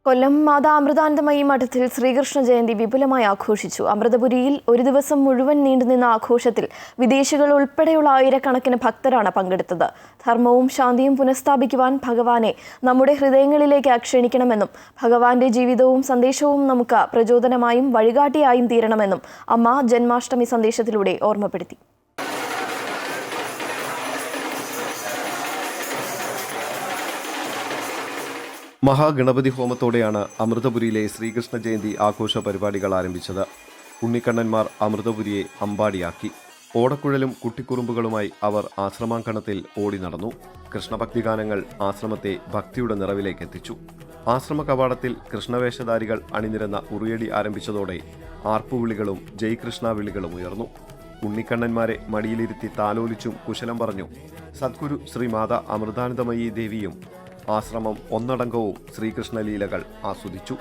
കൊല്ലം മാതാ അമൃതാനന്ദമയി മഠത്തിൽ ശ്രീകൃഷ്ണ ജയന്തി വിപുലമായി ആഘോഷിച്ചു. അമൃതപുരിയിൽ ഒരു ദിവസം മുഴുവൻ നീണ്ടുനിന്ന ആഘോഷത്തിൽ വിദേശികൾ ഉൾപ്പെടെയുള്ള ആയിരക്കണക്കിന് ഭക്തരാണ് പങ്കെടുത്തത്. ധർമ്മവും ശാന്തിയും പുനഃസ്ഥാപിക്കുവാൻ ഭഗവാനെ നമ്മുടെ ഹൃദയങ്ങളിലേക്ക് ക്ഷണിക്കണമെന്നും ഭഗവാന്റെ ജീവിതവും സന്ദേശവും നമുക്ക് പ്രചോദനമായും വഴികാട്ടിയായും തീരണമെന്നും അമ്മ ജന്മാഷ്ടമി സന്ദേശത്തിലൂടെ ഓർമ്മപ്പെടുത്തി. മഹാഗണപതി ഹോമത്തോടെയാണ് അമൃതപുരിയിലെ ശ്രീകൃഷ്ണ ജയന്തി ആഘോഷ പരിപാടികൾ ആരംഭിച്ചത്. ഉണ്ണിക്കണ്ണന്മാർ അമൃതപുരിയെ അമ്പാടിയാക്കി. ഓടക്കുഴലും കുട്ടിക്കുറുമ്പുകളുമായി അവർ ആശ്രമാങ്കണത്തിൽ ഓടി നടന്നു. കൃഷ്ണഭക്തി ഗാനങ്ങൾ ആശ്രമത്തെ ഭക്തിയുടെ നിറവിലേക്ക് എത്തിച്ചു. ആശ്രമ കവാടത്തിൽ കൃഷ്ണവേഷധാരികൾ അണിനിരന്ന ഉറിയടി ആരംഭിച്ചതോടെ ആർപ്പുവിളികളും ജയ് കൃഷ്ണ വിളികളും ഉയർന്നു. ഉണ്ണിക്കണ്ണന്മാരെ മടിയിലിരുത്തി താലോലിച്ചും കുശലം പറഞ്ഞു സദ്ഗുരു ശ്രീ മാതാ അമൃതാനന്ദമയി ദേവിയും ആശ്രമം ഒന്നടങ്കവും ശ്രീകൃഷ്ണ ലീലകൾ ആസ്വദിച്ചു.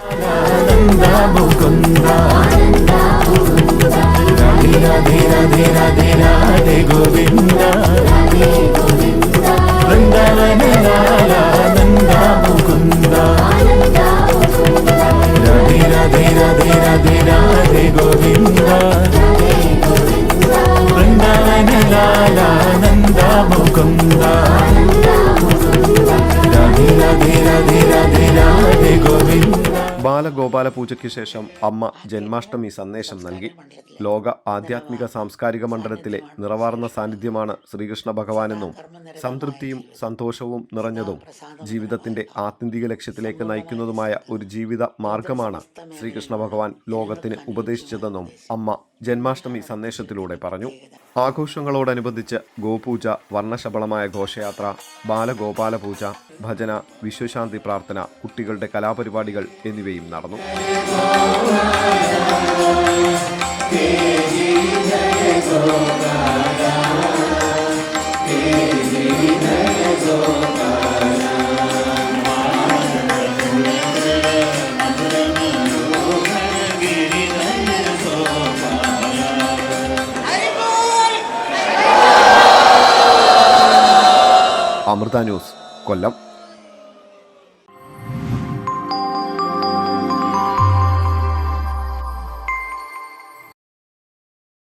ബാലഗോപാല പൂജയ്ക്ക് ശേഷം അമ്മ ജന്മാഷ്ടമി സന്ദേശം നൽകി. ലോക ആധ്യാത്മിക സാംസ്കാരിക മണ്ഡലത്തിലെ നിറവാർന്ന സാന്നിധ്യമാണ് ശ്രീകൃഷ്ണ ഭഗവാനെന്നും സംതൃപ്തിയും സന്തോഷവും നിറഞ്ഞതും ജീവിതത്തിന്റെ ആത്യന്തിക ലക്ഷ്യത്തിലേക്ക് നയിക്കുന്നതുമായ ഒരു ജീവിത മാർഗമാണ് ശ്രീകൃഷ്ണ ഭഗവാൻ ലോകത്തിന് ഉപദേശിച്ചതെന്നും അമ്മ ജന്മാഷ്ടമി സന്ദേശത്തിലൂടെ പറഞ്ഞു. ആഘോഷങ്ങളോടനുബന്ധിച്ച് ഗോപൂജ, വർണ്ണശബളമായ ഘോഷയാത്ര, ബാലഗോപാല പൂജ, ഭജന, വിശ്വശാന്തി പ്രാർത്ഥന, കുട്ടികളുടെ കലാപരിപാടികൾ എന്നിവയും നടന്നു. അമൃത ന്യൂസ്, കൊല്ലം.